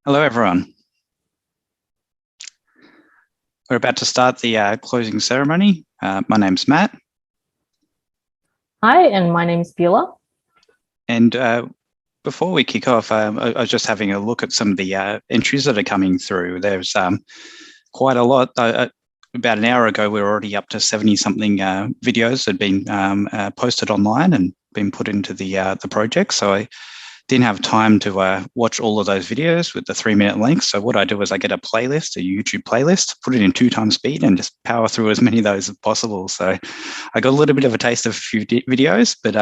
Hello, everyone. We're about to start the closing ceremony. My name's Matt. Hi, and my name's Beulah. And before we kick off, I was just having a look at some of the entries that are coming through. There's quite a lot. About an hour ago, we were already up to 70-something videos that had been posted online and been put into the project. So I didn't have time to watch all of those videos with the 3-minute length. So what I do is I get a playlist, a YouTube playlist, put it in 2x speed and just power through as many of those as possible. So I got a little bit of a taste of a few videos, but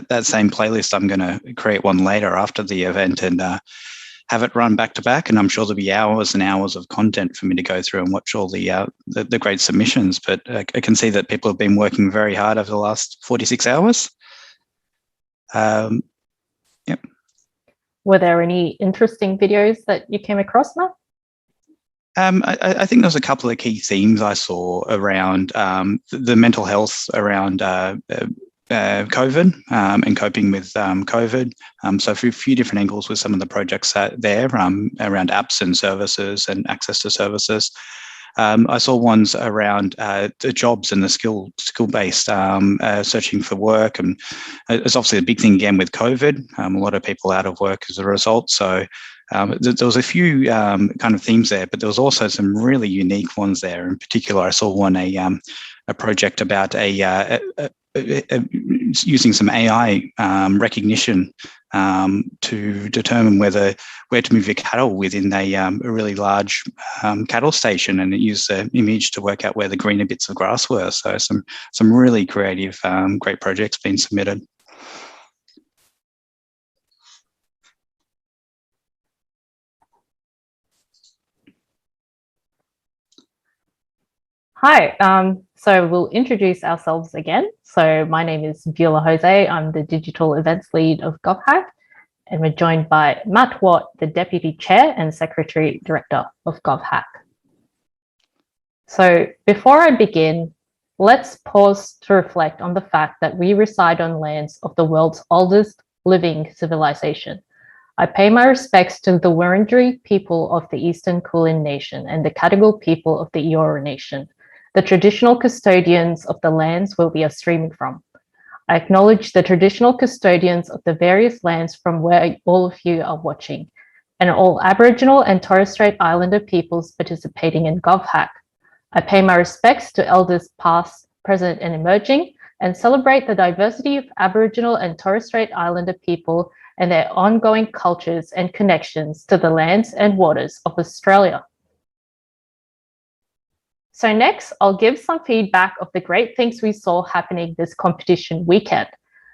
that same playlist, I'm going to create one later after the event and have it run back to back. And I'm sure there'll be hours and hours of content for me to go through and watch all the great submissions. But I can see that people have been working very hard over the last 46 hours. Yep. Were there any interesting videos that you came across, Matt? I think there's a couple of key themes I saw around the mental health around COVID and coping with COVID. So a few different angles with some of the projects there around apps and services and access to services. I saw ones around the jobs and the skill-based searching for work, and it's obviously a big thing again with COVID. A lot of people out of work as a result. So there was a few kind of themes there, but there was also some really unique ones there. In particular, I saw one a project about using some AI recognition to determine where to move your cattle within a really large cattle station, and it used the image to work out where the greener bits of grass were. So some really creative, great projects being submitted. Hi, so we'll introduce ourselves again. So my name is Beulah Jose. I'm the Digital Events Lead of GovHack, and we're joined by Matt Watt, the Deputy Chair and Secretary Director of GovHack. So before I begin, let's pause to reflect on the fact that we reside on lands of the world's oldest living civilization. I pay my respects to the Wurundjeri people of the Eastern Kulin Nation and the Cadigal people of the Eora Nation, the traditional custodians of the lands where we are streaming from. I acknowledge the traditional custodians of the various lands from where all of you are watching, and all Aboriginal and Torres Strait Islander peoples participating in GovHack. I pay my respects to elders past, present, and emerging, and celebrate the diversity of Aboriginal and Torres Strait Islander people and their ongoing cultures and connections to the lands and waters of Australia. So next, I'll give some feedback of the great things we saw happening this competition weekend.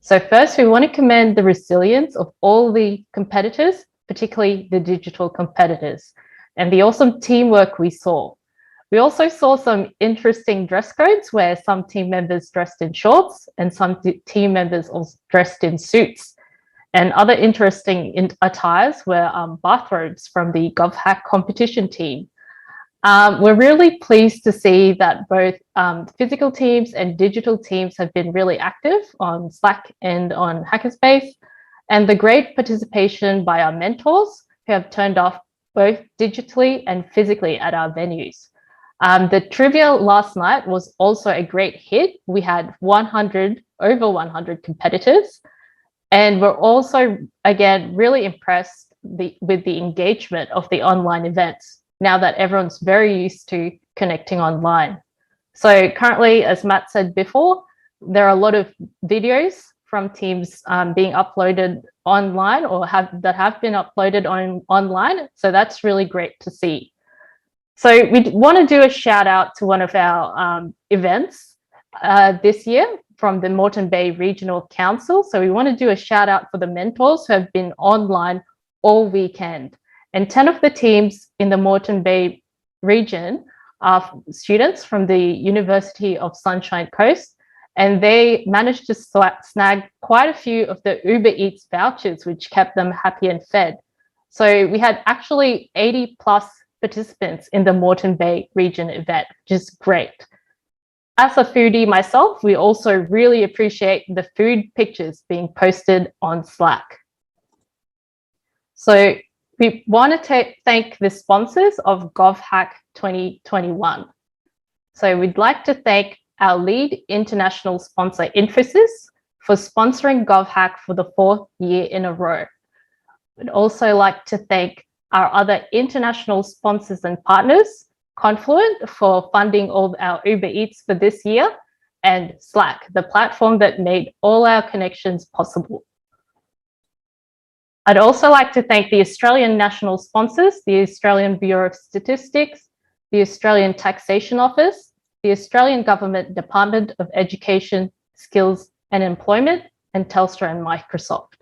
So first, we want to commend the resilience of all the competitors, particularly the digital competitors, and the awesome teamwork we saw. We also saw some interesting dress codes where some team members dressed in shorts and some team members also dressed in suits. And other interesting attires were bathrobes from the GovHack competition team. We're really pleased to see that both physical teams and digital teams have been really active on Slack and on Hackerspace, and the great participation by our mentors who have turned up both digitally and physically at our venues. The trivia last night was also a great hit. We had over 100 competitors, and we're also, again, really impressed with the engagement of the online events now that everyone's very used to connecting online. So currently, as Matt said before, there are a lot of videos from teams being uploaded online or that have been uploaded online. So that's really great to see. So we want to do a shout out to one of our events this year from the Moreton Bay Regional Council. So we want to do a shout out for the mentors who have been online all weekend. And 10 of the teams in the Moreton Bay region are students from the University of Sunshine Coast, and they managed to snag quite a few of the Uber Eats vouchers, which kept them happy and fed. So we had actually 80 plus participants in the Moreton Bay region event, which is great. As a foodie myself, we also really appreciate the food pictures being posted on Slack. So We want to thank the sponsors of GovHack 2021. So we'd like to thank our lead international sponsor, Infosys, for sponsoring GovHack for the 4th year in a row. We'd also like to thank our other international sponsors and partners, Confluent for funding all our Uber Eats for this year, and Slack, the platform that made all our connections possible. I'd also like to thank the Australian national sponsors, the Australian Bureau of Statistics, the Australian Taxation Office, the Australian Government Department of Education, Skills and Employment, and Telstra and Microsoft.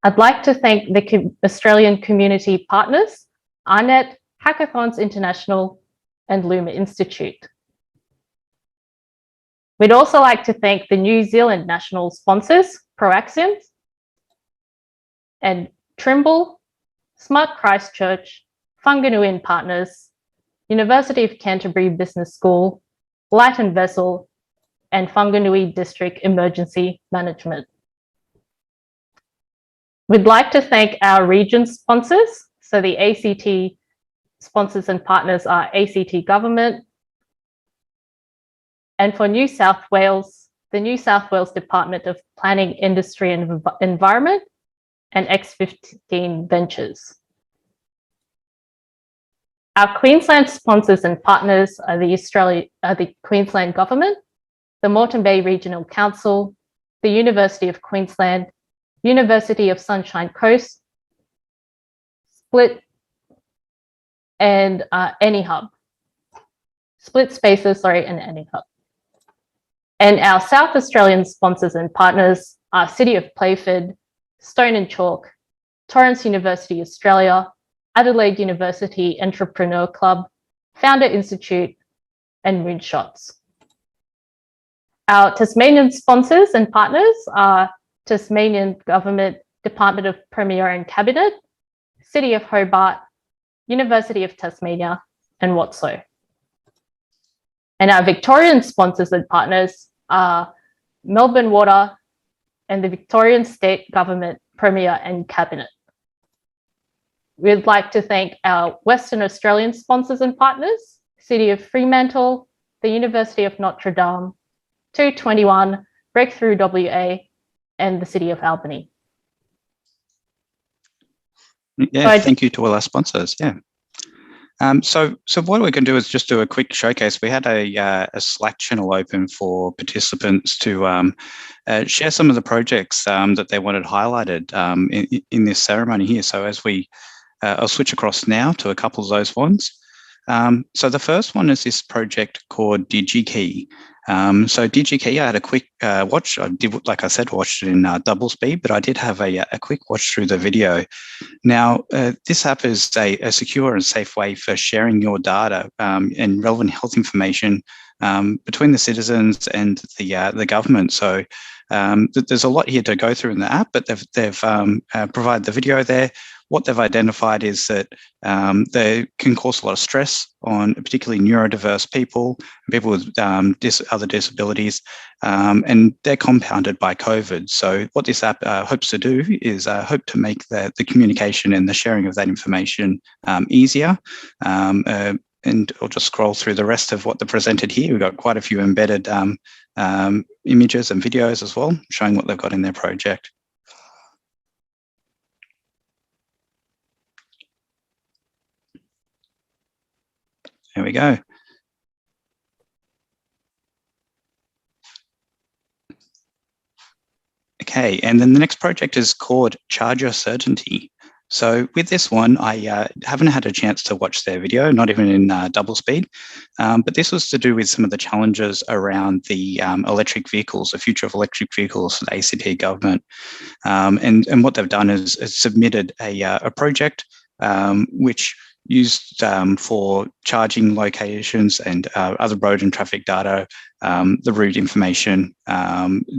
I'd like to thank the Australian community partners, ARNet, Hackathons International, and Luma Institute. We'd also like to thank the New Zealand national sponsors, Proaxium, and Trimble, Smart Christchurch, Whanganui Partners, University of Canterbury Business School, Light and Vessel, and Whanganui District Emergency Management. We'd like to thank our region sponsors. So the ACT sponsors and partners are ACT Government. And for New South Wales, the New South Wales Department of Planning, Industry and Environment, and X15 Ventures. Our Queensland sponsors and partners are the Queensland Government, the Moreton Bay Regional Council, the University of Queensland, University of Sunshine Coast, Split, and AnyHub. Split Spaces, and AnyHub. And our South Australian sponsors and partners are City of Playford, Stone and Chalk, Torrens University Australia, Adelaide University Entrepreneur Club, Founder Institute, and Moonshots. Our Tasmanian sponsors and partners are Tasmanian Government Department of Premier and Cabinet, City of Hobart, University of Tasmania, and WOTSO. And our Victorian sponsors and partners are Melbourne Water and the Victorian State Government Premier and Cabinet. We'd like to thank our Western Australian sponsors and partners, City of Fremantle, the University of Notre Dame, 221, Breakthrough WA, and the City of Albany. Yeah, thank you to all our sponsors. Yeah. So what we can do is just do a quick showcase. We had a Slack channel open for participants to share some of the projects that they wanted highlighted in this ceremony here. So as I'll switch across now to a couple of those ones. So the first one is this project called DigiKey. So DigiKey, I had a quick watch. I did, like I said, watched it in double speed, but I did have a quick watch through the video. Now, this app is a secure and safe way for sharing your data and relevant health information between the citizens and the government. So there's a lot here to go through in the app, but they've provided the video there. What they've identified is that they can cause a lot of stress on particularly neurodiverse people with other disabilities, and they're compounded by COVID. So what this app hopes to do is hope to make the communication and the sharing of that information easier. And I'll just scroll through the rest of what they presented here. We've got quite a few embedded images and videos as well, showing what they've got in their project. There we go. Okay, and then the next project is called Charger Certainty. So with this one, I haven't had a chance to watch their video, not even in double speed, but this was to do with some of the challenges around the electric vehicles, the future of electric vehicles for the ACT government. And what they've done is submitted a project which used for charging locations and other road and traffic data, the route information,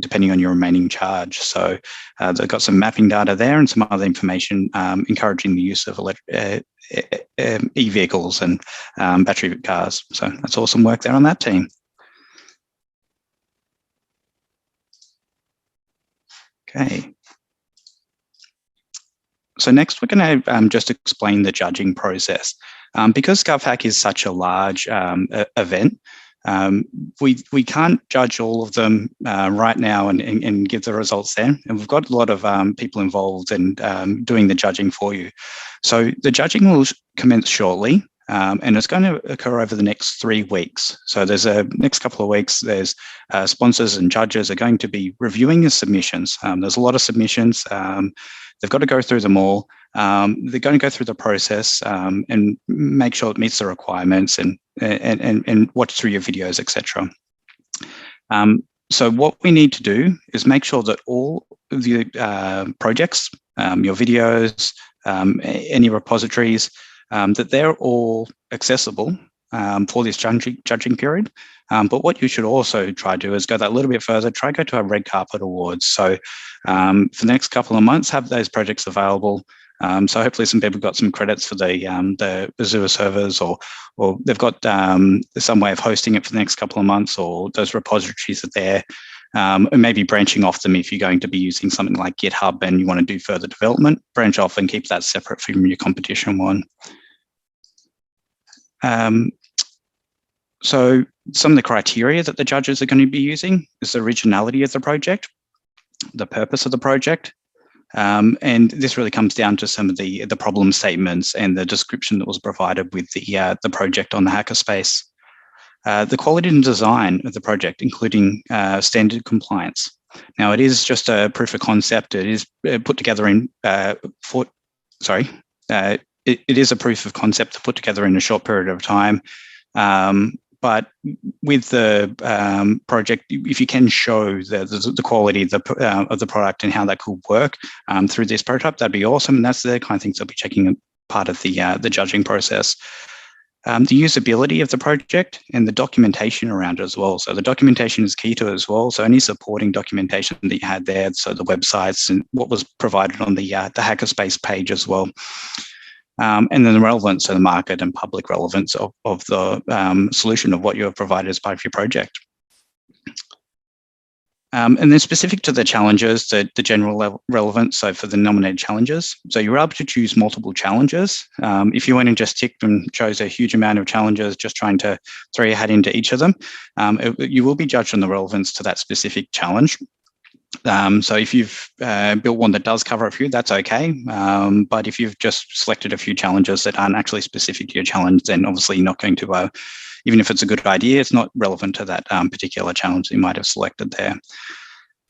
depending on your remaining charge. So they've got some mapping data there and some other information encouraging the use of e-vehicles and battery cars. So that's awesome work there on that team. Okay. So next, we're going to just explain the judging process. Because GovHack is such a large event, we can't judge all of them right now and give the results then. And we've got a lot of people involved in doing the judging for you. So the judging will commence shortly. And it's going to occur over the next 3 weeks. So there's a next couple of weeks, there's sponsors and judges are going to be reviewing the submissions. There's a lot of submissions. They've got to go through them all. They're going to go through the process and make sure it meets the requirements and watch through your videos, etc. So what we need to do is make sure that all of the projects, your videos, any repositories, that they're all accessible for this judging period. But what you should also try to do is go that little bit further, try to go to our red carpet awards. So for the next couple of months, have those projects available. So hopefully some people got some credits for the Azure servers, or they've got some way of hosting it for the next couple of months, or those repositories are there. And maybe branching off them if you're going to be using something like GitHub and you want to do further development, branch off and keep that separate from your competition one. So some of the criteria that the judges are going to be using is the originality of the project, the purpose of the project, and this really comes down to some of the problem statements and the description that was provided with the project on the hackerspace. The quality and design of the project, including standard compliance. Now, it is just a proof of concept. It is put together in it is a proof of concept to put together in a short period of time. But with the project, if you can show the quality of the product and how that could work through this prototype, that'd be awesome. And that's the kind of things they'll be checking part of the judging process. The usability of the project and the documentation around it as well. So the documentation is key to it as well. So any supporting documentation that you had there, so the websites and what was provided on the hackerspace page as well. And then the relevance to the market and public relevance of the solution of what you have provided as part of your project. And then specific to the challenges, the general relevance, so for the nominated challenges, so you're able to choose multiple challenges. If you went and just ticked and chose a huge amount of challenges, just trying to throw your hat into each of them, you will be judged on the relevance to that specific challenge. So if you've built one that does cover a few, that's okay. But if you've just selected a few challenges that aren't actually specific to your challenge, then obviously you're not going to, even if it's a good idea, it's not relevant to that particular challenge you might have selected there.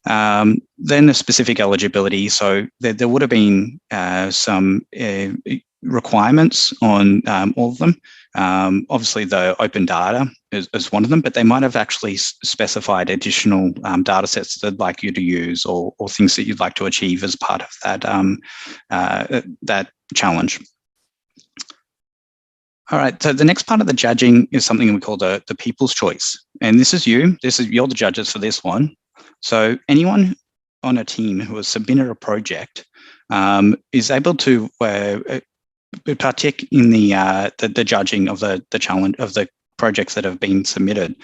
Then the specific eligibility. So there would have been some requirements on all of them. Obviously, the open data is one of them, but they might have actually specified additional data sets that they'd like you to use, or things that you'd like to achieve as part of that challenge. All right, so the next part of the judging is something we call the people's choice. And this is you're the judges for this one. So anyone on a team who has submitted a project is able to partake in the judging of the challenge of the projects that have been submitted.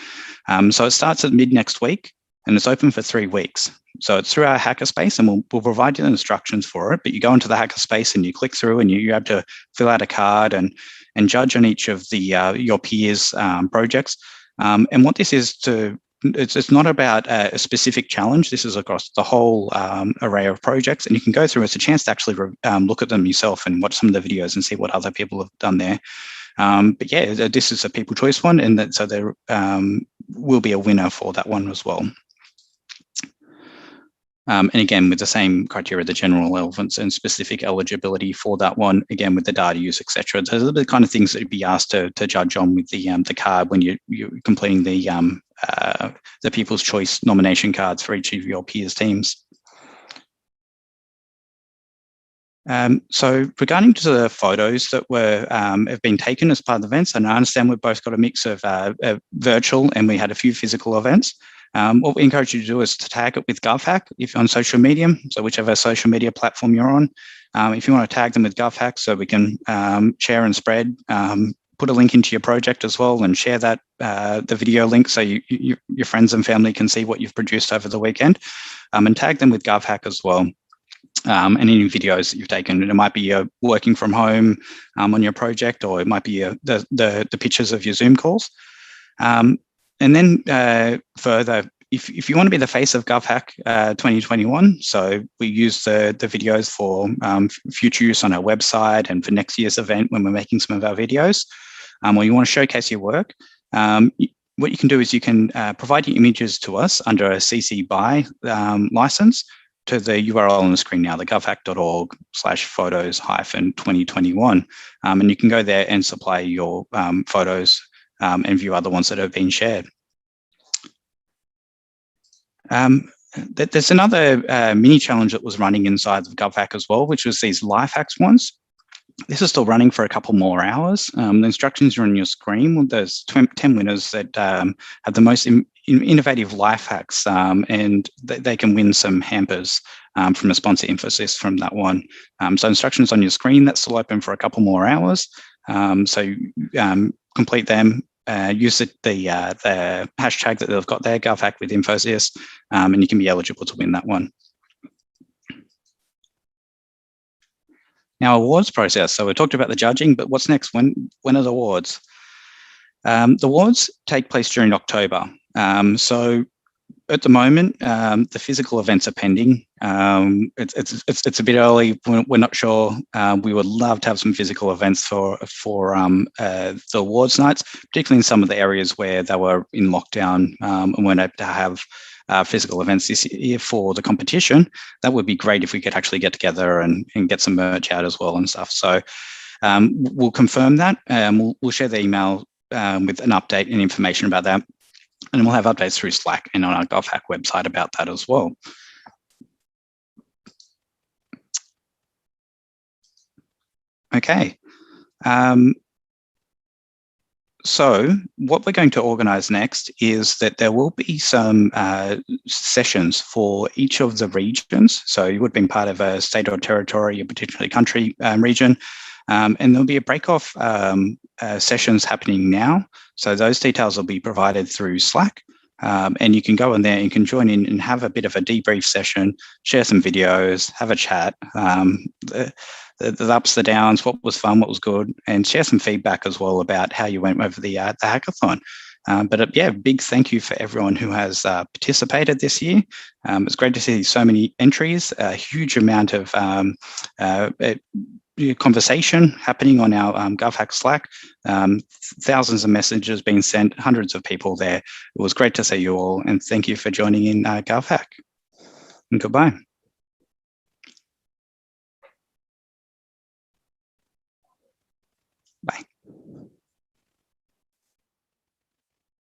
So it starts at mid next week and it's open for 3 weeks. So it's through our hackerspace, and we'll provide you the instructions for it. But you go into the hackerspace and you click through, and you have to fill out a card and judge on each of the your peers' projects. And what this is it's not about a specific challenge. This is across the whole array of projects, and you can go through. It's a chance to actually look at them yourself and watch some of the videos and see what other people have done there. But yeah, this is a people choice one, and so there will be a winner for that one as well. And again, with the same criteria, the general relevance and specific eligibility for that one, again, with the data use, etc. Those are the kind of things that you'd be asked to judge on with the card when you're completing the People's Choice nomination cards for each of your peers' teams. So regarding to the photos that have been taken as part of the events, and I understand we've both got a mix of virtual and we had a few physical events. What we encourage you to do is to tag it with GovHack if on social media, so whichever social media platform you're on. If you want to tag them with GovHack so we can share and spread, put a link into your project as well and share that the video link so your friends and family can see what you've produced over the weekend, and tag them with GovHack as well. and any videos that you've taken. It might be working from home on your project, or it might be the pictures of your Zoom calls. And then further, if you want to be the face of GovHack 2021, so we use the videos for future use on our website and for next year's event when we're making some of our videos, or you want to showcase your work, what you can do is you can provide your images to us under a CC BY license to the URL on the screen now, the govhack.org/photos-2021. And you can go there and supply your photos and view other ones that have been shared. There's another mini challenge that was running inside of GovHack as well, which was these life hacks ones. This is still running for a couple more hours. The instructions are on your screen. There's 10 winners that have the most innovative life hacks, and they can win some hampers from a sponsor Infosys from that one. So instructions on your screen, that's still open for a couple more hours. So complete them. Use the hashtag that they've got there, GovHack with Infosys, and you can be eligible to win that one. Now, awards process. So we talked about the judging, but what's next? When are the awards? The awards take place during October. So at the moment, the physical events are pending. It's a bit early. We're not sure. We would love to have some physical events for the awards nights, particularly in some of the areas where they were in lockdown and weren't able to have physical events this year for the competition. That would be great if we could actually get together and get some merch out as well and stuff. So we'll confirm that. We'll share the email with an update and information about that. And we'll have updates through Slack and on our GovHack website about that as well. Okay. So what we're going to organise next is that there will be some sessions for each of the regions. So you would have been part of a state or territory, or potentially country region. And there'll be a break-off sessions happening now. So those details will be provided through Slack. And you can go in there and can join in and have a bit of a debrief session, share some videos, have a chat, the ups, the downs, what was fun, what was good, and share some feedback as well about how you went over the hackathon. But yeah, big thank you for everyone who has participated this year. It's great to see so many entries, a huge amount of conversation happening on our GovHack Slack, thousands of messages being sent, hundreds of people there. It was great to see you all, and thank you for joining in GovHack. And goodbye. Bye.